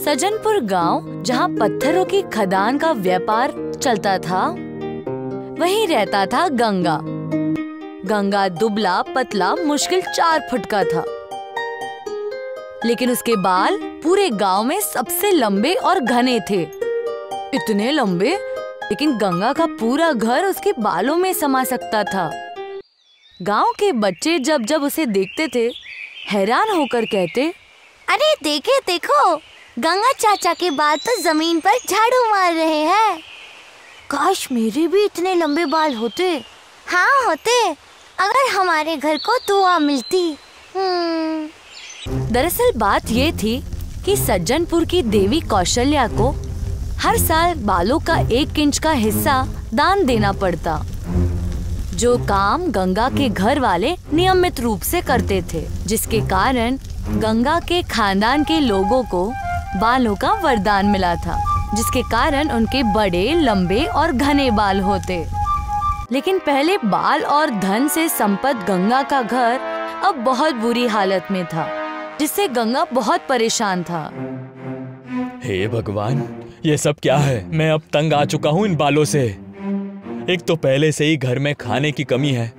सज्जनपुर गांव, जहां पत्थरों की खदान का व्यापार चलता था, वहीं रहता था गंगा। गंगा दुबला पतला मुश्किल 4 फुट का था, लेकिन उसके बाल पूरे गांव में सबसे लंबे और घने थे। इतने लंबे, लेकिन गंगा का पूरा घर उसके बालों में समा सकता था। गांव के बच्चे जब जब उसे देखते थे, हैरान होकर कहते, अरे देखो, गंगा चाचा के बाल तो जमीन पर झाड़ू मार रहे हैं। काश मेरे भी इतने लंबे बाल होते। हाँ होते, अगर हमारे घर को दुआ मिलती। दरअसल बात ये थी कि सज्जनपुर की देवी कौशल्या को हर साल बालों का 1 इंच का हिस्सा दान देना पड़ता, जो काम गंगा के घर वाले नियमित रूप से करते थे, जिसके कारण गंगा के खानदान के लोगों को बालों का वरदान मिला था, जिसके कारण उनके बड़े, लंबे और घने बाल होते। लेकिन पहले बाल और धन से संपन्न गंगा का घर अब बहुत बुरी हालत में था, जिससे गंगा बहुत परेशान था। हे भगवान, ये सब क्या है? मैं अब तंग आ चुका हूँ इन बालों से। एक तो पहले से ही घर में खाने की कमी है,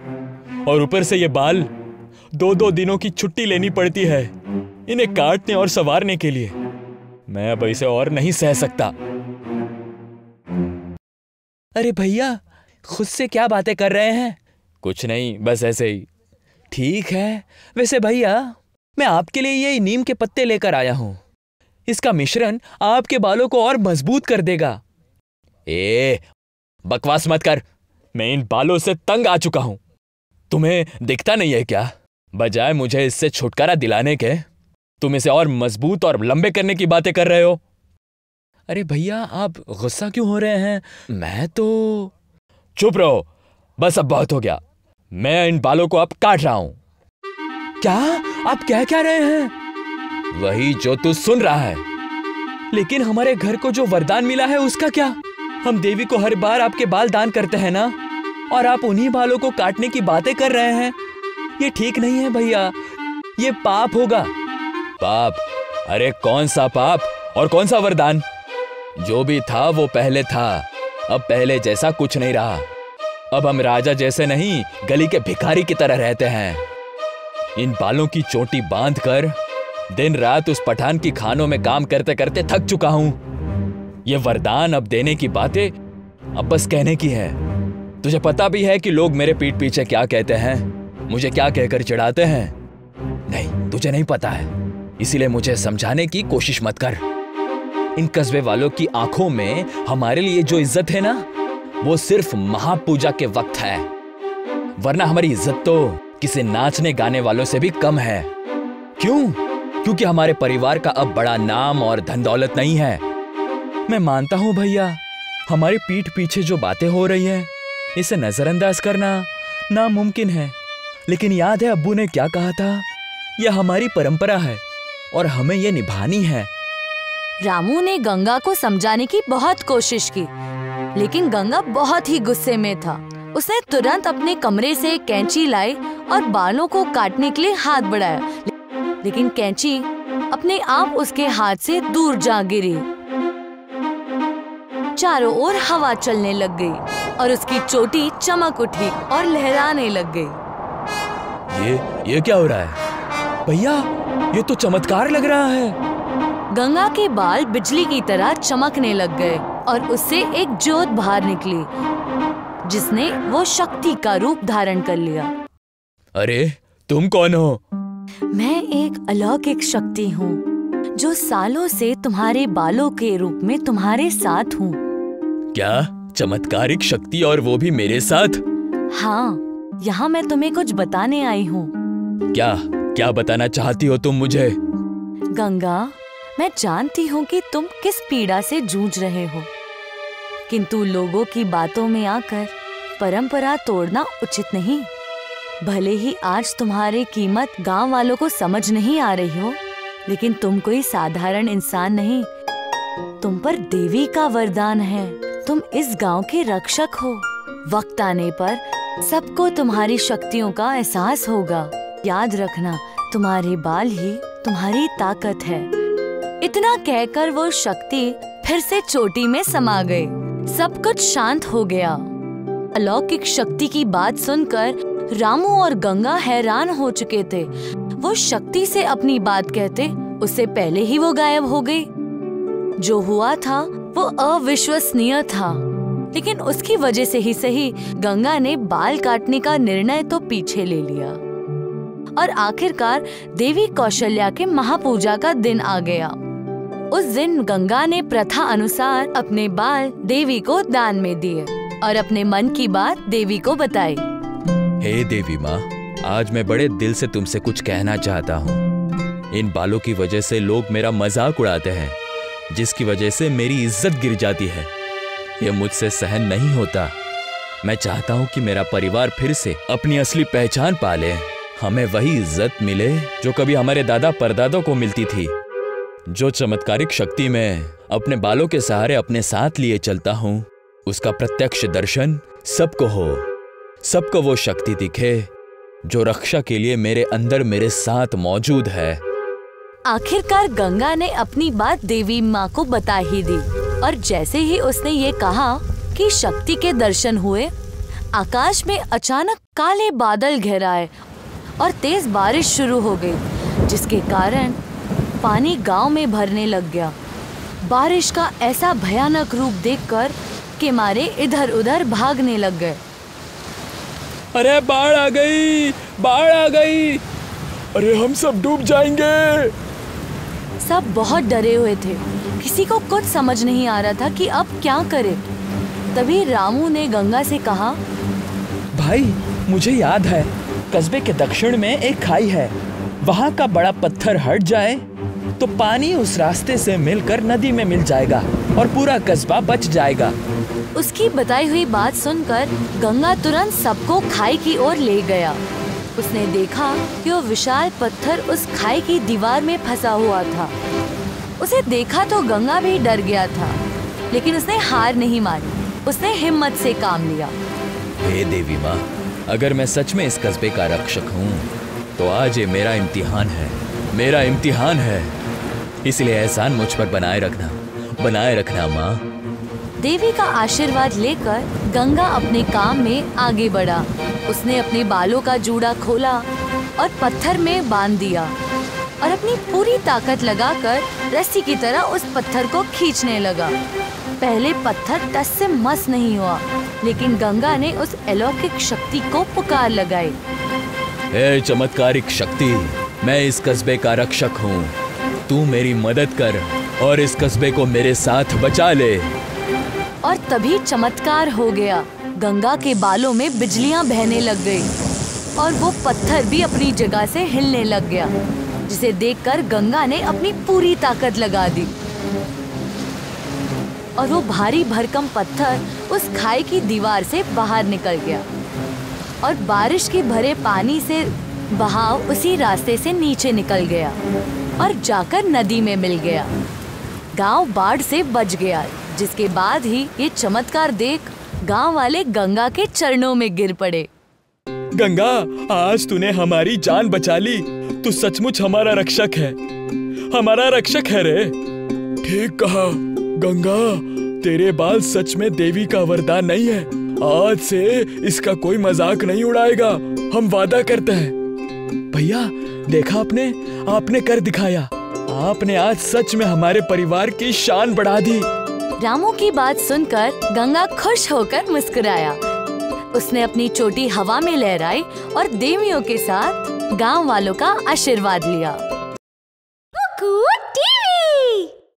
और ऊपर से ये बाल 2-2 दिनों की छुट्टी लेनी पड़ती है इन्हें काटने और संवारने के लिए। मैं अब इसे और नहीं सह सकता। अरे भैया, खुद से क्या बातें कर रहे हैं? कुछ नहीं, बस ऐसे ही। ठीक है। वैसे भैया, मैं आपके लिए ये नीम के पत्ते लेकर आया हूं। इसका मिश्रण आपके बालों को और मजबूत कर देगा। बकवास मत कर। मैं इन बालों से तंग आ चुका हूं। तुम्हें दिखता नहीं है क्या? बजाय मुझे इससे छुटकारा दिलाने के, तुम इसे और मजबूत और लंबे करने की बातें कर रहे हो। अरे भैया, आप गुस्सा क्यों हो रहे हैं? मैं तो... चुप रहो, बस अब बहुत हो गया। मैं इन बालों को अब काट रहा हूं। क्या? आप क्या रहे हैं? वही जो तू सुन रहा है। लेकिन हमारे घर को जो वरदान मिला है उसका क्या? हम देवी को हर बार आपके बाल दान करते हैं ना, और आप उन्हीं बालों को काटने की बातें कर रहे हैं। ये ठीक नहीं है भैया, ये पाप होगा। पाप? अरे कौन सा पाप और कौन सा वरदान? जो भी था वो पहले था, अब पहले जैसा कुछ नहीं रहा। अब हम राजा जैसे नहीं, गली के भिखारी की तरह रहते हैं। इन बालों की चोटी बांधकर दिन रात उस पठान की खानों में काम करते करते थक चुका हूं। ये वरदान अब देने की बातें अब बस कहने की है। तुझे पता भी है कि लोग मेरे पीठ पीछे क्या कहते हैं, मुझे क्या कहकर चिढ़ाते हैं? नहीं, तुझे नहीं पता है, इसीलिए मुझे समझाने की कोशिश मत कर। इन कस्बे वालों की आंखों में हमारे लिए जो इज्जत है ना, वो सिर्फ महापूजा के वक्त है, वरना हमारी इज्जत तो किसी नाचने गाने वालों से भी कम है। क्यों? क्योंकि हमारे परिवार का अब बड़ा नाम और धन दौलत नहीं है। मैं मानता हूं भैया, हमारी पीठ पीछे जो बातें हो रही हैं, इसे नजरअंदाज करना नामुमकिन है। लेकिन याद है अब्बू ने क्या कहा था? यह हमारी परंपरा है और हमें यह निभानी है। रामू ने गंगा को समझाने की बहुत कोशिश की, लेकिन गंगा बहुत ही गुस्से में था। उसने तुरंत अपने कमरे से कैंची लाई और बालों को काटने के लिए हाथ बढ़ाया, लेकिन कैंची अपने आप उसके हाथ से दूर जा गिरी। चारों ओर हवा चलने लग गई और उसकी चोटी चमक उठी और लहराने लग गई। ये क्या हो रहा है भैया? ये तो चमत्कार लग रहा है। गंगा के बाल बिजली की तरह चमकने लग गए और उससे एक ज्योत बाहर निकली, जिसने वो शक्ति का रूप धारण कर लिया। अरे तुम कौन हो? मैं एक अलौकिक शक्ति हूँ, जो सालों से तुम्हारे बालों के रूप में तुम्हारे साथ हूँ। क्या चमत्कारिक शक्ति, और वो भी मेरे साथ? हाँ, यहाँ मैं तुम्हें कुछ बताने आई हूँ। क्या बताना चाहती हो तुम मुझे? गंगा, मैं जानती हूँ कि तुम किस पीड़ा से जूझ रहे हो, किंतु लोगों की बातों में आकर परंपरा तोड़ना उचित नहीं। भले ही आज तुम्हारी कीमत गांव वालों को समझ नहीं आ रही हो, लेकिन तुम कोई साधारण इंसान नहीं। तुम पर देवी का वरदान है। तुम इस गांव के रक्षक हो। वक्त आने पर सबको तुम्हारी शक्तियों का एहसास होगा। याद रखना, तुम्हारे बाल ही तुम्हारी ताकत है। इतना कहकर वो शक्ति फिर से चोटी में समा गई। सब कुछ शांत हो गया। अलौकिक शक्ति की बात सुनकर रामू और गंगा हैरान हो चुके थे। वो शक्ति से अपनी बात कहते उससे पहले ही वो गायब हो गई। जो हुआ था वो अविश्वसनीय था, लेकिन उसकी वजह से ही सही गंगा ने बाल काटने का निर्णय तो पीछे ले लिया और आखिरकार देवी कौशल्या के महापूजा का दिन आ गया। उस दिन गंगा ने प्रथा अनुसार अपने बाल देवी को दान में दिए और अपने मन की बात देवी को बताई। हे देवी माँ, आज मैं बड़े दिल से तुमसे कुछ कहना चाहता हूँ। इन बालों की वजह से लोग मेरा मजाक उड़ाते हैं, जिसकी वजह से मेरी इज्जत गिर जाती है। ये मुझसे सहन नहीं होता। मैं चाहता हूँ कि मेरा परिवार फिर से अपनी असली पहचान पाले। हमें वही इज्जत मिले जो कभी हमारे दादा परदादों को मिलती थी। जो चमत्कारिक शक्ति मैं अपने बालों के सहारे अपने साथ लिए चलता हूँ, उसका प्रत्यक्ष दर्शन सबको हो। सबको वो शक्ति दिखे जो रक्षा के लिए मेरे अंदर मेरे साथ मौजूद है। आखिरकार गंगा ने अपनी बात देवी माँ को बता ही दी और जैसे ही उसने ये कहा कि शक्ति के दर्शन हुए, आकाश में अचानक काले बादल घेराए और तेज बारिश शुरू हो गई, जिसके कारण पानी गांव में भरने लग गया। बारिश का ऐसा भयानक रूप देखकर के मारे इधर उधर भागने लग गए। अरे बाढ़ आ गई, बाढ़ आ गई, अरे हम सब डूब जाएंगे। सब बहुत डरे हुए थे। किसी को कुछ समझ नहीं आ रहा था कि अब क्या करे। तभी रामू ने गंगा से कहा, भाई मुझे याद है, कस्बे के दक्षिण में एक खाई है। वहाँ का बड़ा पत्थर हट जाए तो पानी उस रास्ते से मिलकर नदी में मिल जाएगा और पूरा कस्बा बच जाएगा। उसकी बताई हुई बात सुनकर गंगा तुरंत सबको खाई की ओर ले गया। उसने देखा कि वो विशाल पत्थर उस खाई की दीवार में फंसा हुआ था। उसे देखा तो गंगा भी डर गया था, लेकिन उसने हार नहीं मानी। उसने हिम्मत से काम लिया। हे देवी माँ, अगर मैं सच में इस कस्बे का रक्षक हूँ तो आज ये मेरा इम्तिहान है, मेरा इम्तिहान है। इसलिए एहसान मुझ पर बनाए रखना माँ। देवी का आशीर्वाद लेकर गंगा अपने काम में आगे बढ़ा। उसने अपने बालों का जूड़ा खोला और पत्थर में बांध दिया और अपनी पूरी ताकत लगाकर रस्सी की तरह उस पत्थर को खींचने लगा। पहले पत्थर टस से मस नहीं हुआ, लेकिन गंगा ने उस अलौकिक शक्ति को पुकार लगाई। हे चमत्कारिक शक्ति, मैं इस कस्बे का रक्षक हूँ। तू मेरी मदद कर और इस कस्बे को मेरे साथ बचा ले। और तभी चमत्कार हो गया। गंगा के बालों में बिजलियां बहने लग गई और वो पत्थर भी अपनी जगह से हिलने लग गया, जिसे देखकर गंगा ने अपनी पूरी ताकत लगा दी और वो भारी भरकम पत्थर उस खाई की दीवार से बाहर निकल गया और बारिश के भरे पानी से बहाव उसी रास्ते से नीचे निकल गया और जाकर नदी में मिल गया। गांव बाढ़ से बच गया, जिसके बाद ही ये चमत्कार देख गांव वाले गंगा के चरणों में गिर पड़े। गंगा, आज तूने हमारी जान बचा ली। तू सचमुच हमारा रक्षक है, हमारा रक्षक है रे। ठीक कहा गंगा, तेरे बाल सच में देवी का वरदान नहीं है। आज से इसका कोई मजाक नहीं उड़ाएगा, हम वादा करते हैं। भैया देखा आपने कर दिखाया। आपने आज सच में हमारे परिवार की शान बढ़ा दी। रामू की बात सुनकर गंगा खुश होकर मुस्कुराया। उसने अपनी चोटी हवा में लहराई और देवियों के साथ गांव वालों का आशीर्वाद लिया।